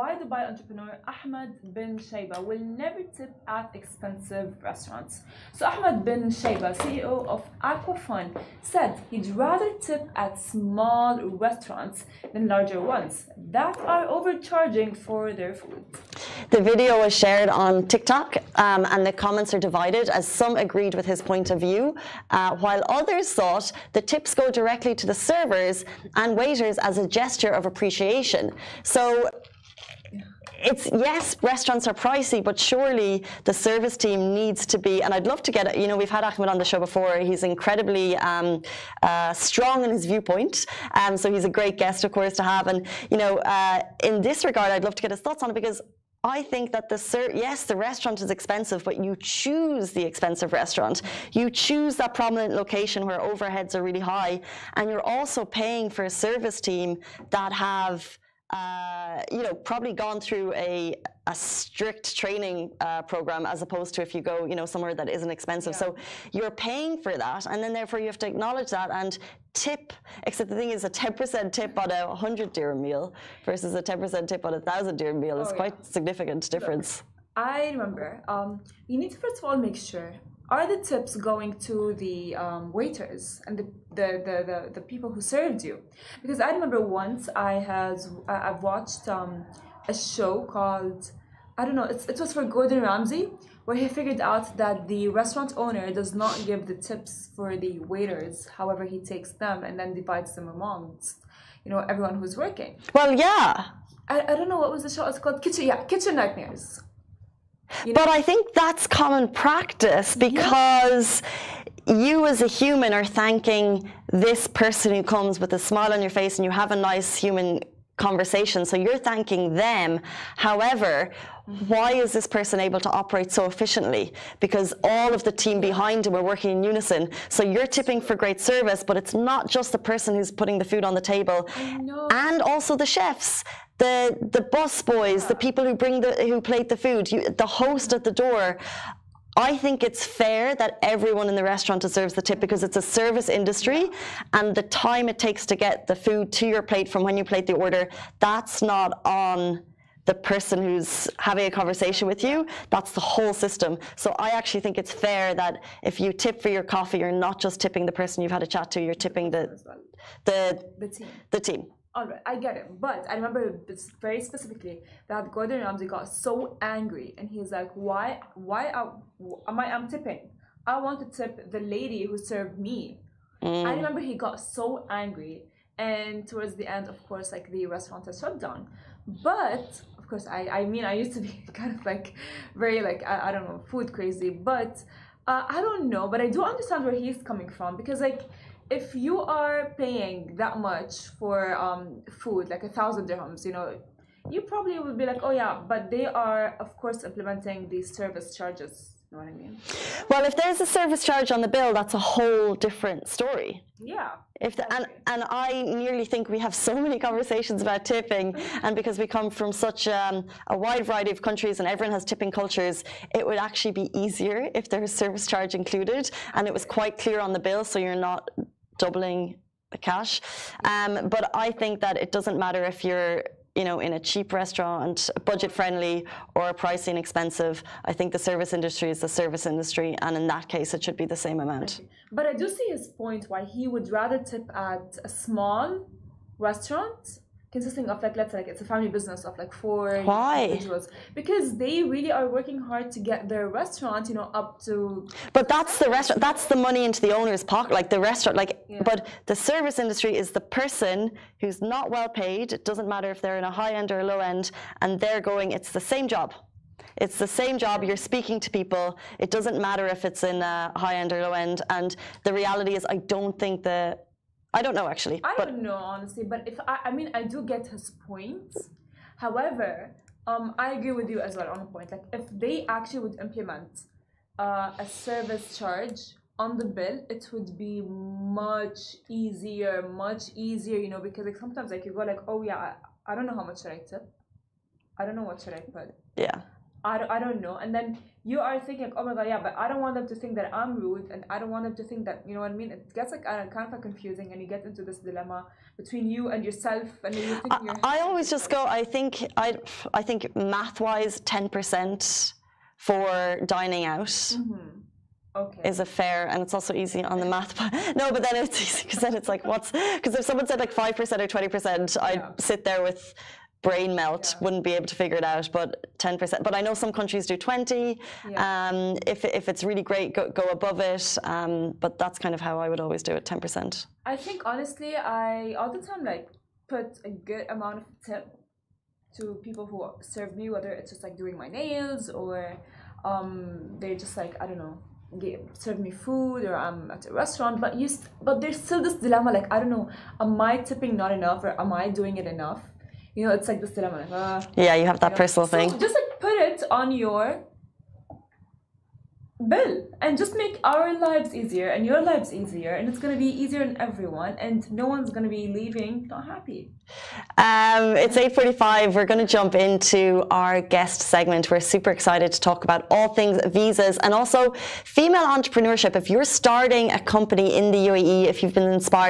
Why Dubai entrepreneur Ahmed bin Chaibah will never tip at expensive restaurants. So Ahmed bin Chaibah, CEO of Aquafun, said he'd rather tip at small restaurants than larger ones that are overcharging for their food. The video was shared on TikTok and the comments are divided as some agreed with his point of view, while others thought the tips go directly to the servers and waiters as a gesture of appreciation. So it's, yes, restaurants are pricey, but surely the service team needs to be, and I'd love to get it, you know, we've had Ahmed on the show before. He's incredibly strong in his viewpoint, so he's a great guest, of course, to have. And, you know, in this regard, I'd love to get his thoughts on it, because I think that yes, the restaurant is expensive, but you choose the expensive restaurant. You choose that prominent location where overheads are really high, and you're also paying for a service team that have you know, probably gone through a strict training program, as opposed to if you go, you know, somewhere that isn't expensive. Yeah. So you're paying for that, and then therefore you have to acknowledge that and tip. Except the thing is, a 10% tip on a 100 dirham meal versus a 10% tip on a 1,000 dirham meal is quite significant difference. Look, I remember you need to first of all make sure, are the tips going to the waiters and the people who served you? Because I remember once I've watched a show called, I don't know, it was for Gordon Ramsay, where he figured out that the restaurant owner does not give the tips for the waiters. However, he takes them and then divides them amongst, you know, everyone who's working. Well, yeah. I don't know what was the show. It's called Kitchen Nightmares. You know? But I think that's common practice, because you as a human are thanking this person who comes with a smile on your face and you have a nice human conversation, so you're thanking them. However, why is this person able to operate so efficiently? Because all of the team behind him are working in unison. So you're tipping for great service, but it's not just the person who's putting the food on the table, and also the chefs, the bus boys, the people who plate the food, the host at the door. I think it's fair that everyone in the restaurant deserves the tip, because it's a service industry, and the time it takes to get the food to your plate from when you plate the order, that's not on the person who's having a conversation with you. That's the whole system. So I actually think it's fair that if you tip for your coffee, you're not just tipping the person you've had a chat to, you're tipping the team. All right, I get it, but I remember very specifically that Gordon Ramsay got so angry, and he's like, "Why I'm tipping? I want to tip the lady who served me." I remember he got so angry, and towards the end, of course, like the restaurant has shut down. But of course, I mean, I used to be kind of like very like I don't know, food crazy, but I don't know, but I do understand where he's coming from, because like, if you are paying that much for food, like 1,000 dirhams, you know, you probably would be like, oh yeah, but they are, of course, implementing these service charges. You know what I mean? Well, if there's a service charge on the bill, that's a whole different story. Yeah. And I nearly think we have so many conversations about tipping, and because we come from such a wide variety of countries and everyone has tipping cultures, it would actually be easier if there was service charge included and it was quite clear on the bill, so you're not doubling the cash. But I think that it doesn't matter if you're, you know, in a cheap restaurant, budget friendly, or pricey and expensive. I think the service industry is the service industry, and in that case it should be the same amount. But I do see his point why he would rather tip at a small restaurant consisting of, like, let's say, like, it's a family business of like 4 individuals, because they really are working hard to get their restaurant, you know, up to. But that's the restaurant, that's the money into the owner's pocket, like the restaurant, like, but the service industry is the person who's not well paid. It doesn't matter if they're in a high end or a low end, and they're going, it's the same job. It's the same job. You're speaking to people. It doesn't matter if it's in a high end or low end. And the reality is, I don't know actually. I don't know honestly, but if I mean, I do get his point. However, I agree with you as well on the point. Like, if they actually would implement a service charge on the bill, it would be much easier, you know, because like sometimes like you go like, oh yeah, I don't know how much should I tip. I don't know what should I put. Yeah. I don't know. And then you are thinking, oh my God, yeah, but I don't want them to think that I'm rude, and I don't want them to think that, you know what I mean? It gets like kind of like confusing, and you get into this dilemma between you and yourself, and then you think I always just go, I think math-wise, 10% for dining out. Okay. Is a fair, and it's also easy on the math. No, but then it's easy because then it's like, because if someone said like 5% or 20%, I'd sit there with brain melt, wouldn't be able to figure it out. But 10%. But I know some countries do 20. If it's really great, go above it. But that's kind of how I would always do it, 10%. I think honestly, I all the time like put a good amount of tip to people who serve me, whether it's just like doing my nails or they're just like, I don't know, serve me food, or I'm at a restaurant. But there's still this dilemma, like, I don't know, am I tipping not enough, or am I doing it enough? You know, it's like this dilemma, like, yeah, you have that personal thing. So just like put it on your bill and just make our lives easier and your lives easier, and it's going to be easier on everyone, and no one's going to be leaving not happy. It's 8:45. We're going to jump into our guest segment. We're super excited to talk about all things visas and also female entrepreneurship. If you're starting a company in the UAE, if you've been inspired